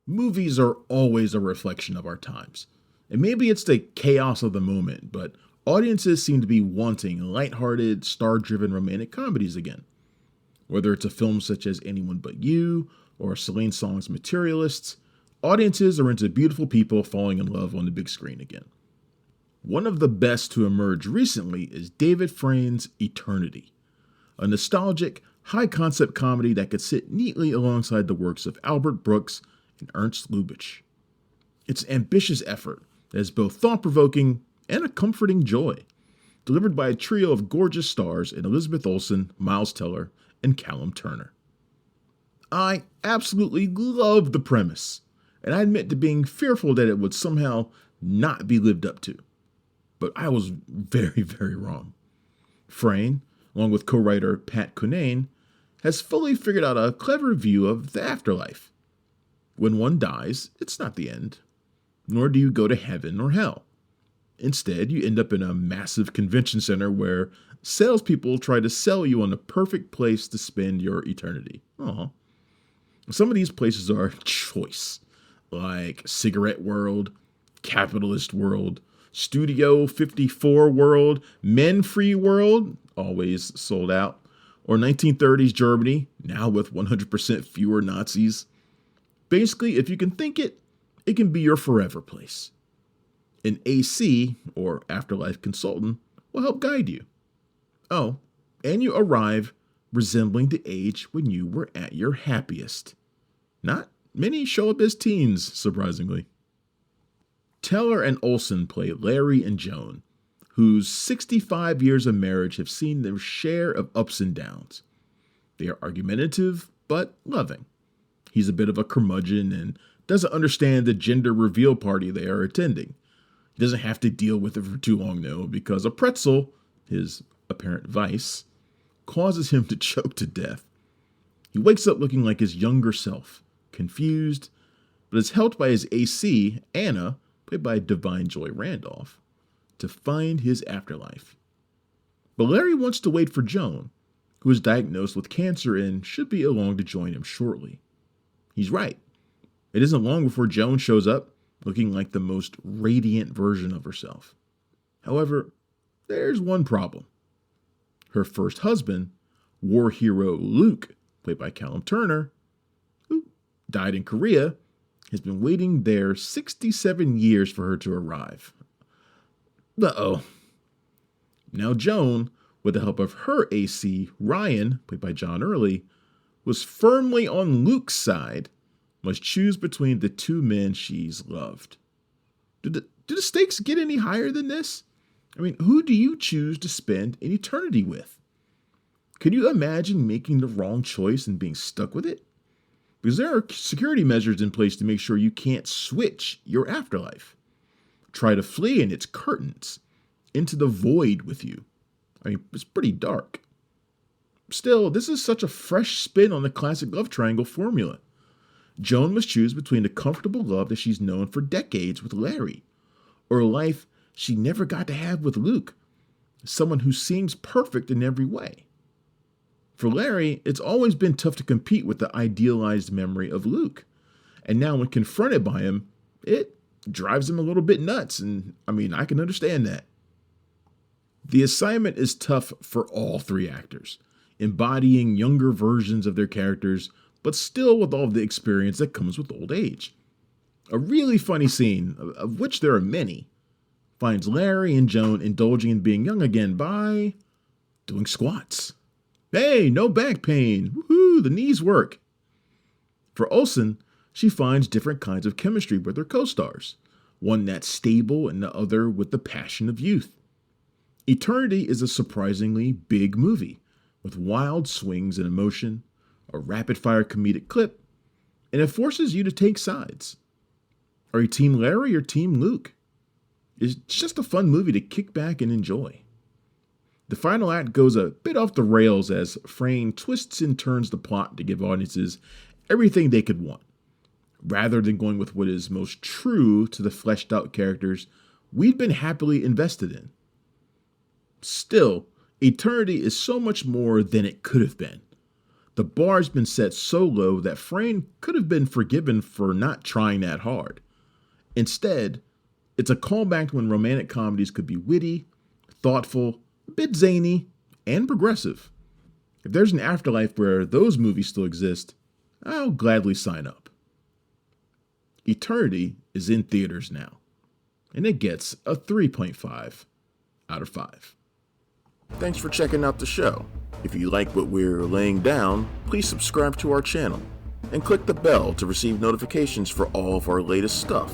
Movies are always a reflection of our times. And maybe it's the chaos of the moment, but audiences seem to be wanting lighthearted, star driven romantic comedies again. Whether it's a film such as Anyone But You or Celine Song's Materialists, audiences are into beautiful people falling in love on the big screen again. One of the best to emerge recently is David Frayn's Eternity, a nostalgic, high concept comedy that could sit neatly alongside the works of Albert Brooks and Ernst Lubitsch. It's an ambitious effort that is both thought provoking and a comforting joy, delivered by a trio of gorgeous stars in Elizabeth Olsen, Miles Teller, and Callum Turner. I absolutely loved the premise, and I admit to being fearful that it would somehow not be lived up to. But I was very, very wrong. Frayn, along with co-writer Pat Cunane, has fully figured out a clever view of the afterlife. When one dies, it's not the end, nor do you go to heaven or hell. Instead, you end up in a massive convention center where salespeople try to sell you on the perfect place to spend your eternity. Aw. Some of these places are choice, like Cigarette World, Capitalist World, Studio 54 World, Men Free World, always sold out, or 1930s Germany, now with 100% fewer Nazis. Basically, if you can think it, it can be your forever place. An AC, or afterlife consultant, will help guide you. Oh, and you arrive resembling the age when you were at your happiest. Not many show up as teens, surprisingly. Teller and Olsen play Larry and Joan, whose 65 years of marriage have seen their share of ups and downs. They are argumentative, but loving. He's a bit of a curmudgeon and doesn't understand the gender reveal party they are attending. He doesn't have to deal with it for too long, though, because a pretzel, his apparent vice, causes him to choke to death. He wakes up looking like his younger self, confused, but is helped by his AC, Anna, played by Divine Joy Randolph, to find his afterlife. But Larry wants to wait for Joan, who is diagnosed with cancer and should be along to join him shortly. He's right. It isn't long before Joan shows up, looking like the most radiant version of herself. However, there's one problem. Her first husband, war hero Luke, played by Callum Turner, who died in Korea, has been waiting there 67 years for her to arrive. Uh-oh. Now Joan, with the help of her AC, Ryan, played by John Early, was firmly on Luke's side, must choose between the two men she's loved. Do the stakes get any higher than this? I mean, who do you choose to spend an eternity with? Can you imagine making the wrong choice and being stuck with it? Because there are security measures in place to make sure you can't switch your afterlife. Try to flee and it's curtains into the void with you. I mean, it's pretty dark. Still, this is such a fresh spin on the classic love triangle formula. Joan must choose between the comfortable love that she's known for decades with Larry, or a life she never got to have with Luke, someone who seems perfect in every way. For Larry, it's always been tough to compete with the idealized memory of Luke, and now when confronted by him, it drives him a little bit nuts, and I can understand that. The assignment is tough for all three actors, embodying younger versions of their characters, but still with all the experience that comes with old age. A really funny scene, of which there are many, finds Larry and Joan indulging in being young again by doing squats. Hey, no back pain. Woohoo, the knees work. For Olsen, she finds different kinds of chemistry with her co-stars, one that's stable and the other with the passion of youth. Eternity is a surprisingly big movie, with wild swings in emotion, a rapid-fire comedic clip, and it forces you to take sides. Are you Team Larry or Team Luke? It's just a fun movie to kick back and enjoy. The final act goes a bit off the rails as Frayn twists and turns the plot to give audiences everything they could want, rather than going with what is most true to the fleshed-out characters we'd been happily invested in. Still, Eternity is so much more than it could have been. The bar's been set so low that Frayne could have been forgiven for not trying that hard. Instead, it's a callback to when romantic comedies could be witty, thoughtful, a bit zany, and progressive. If there's an afterlife where those movies still exist, I'll gladly sign up. Eternity is in theaters now, and it gets a 3.5 out of 5. Thanks for checking out the show. If you like what we're laying down, please subscribe to our channel and click the bell to receive notifications for all of our latest stuff.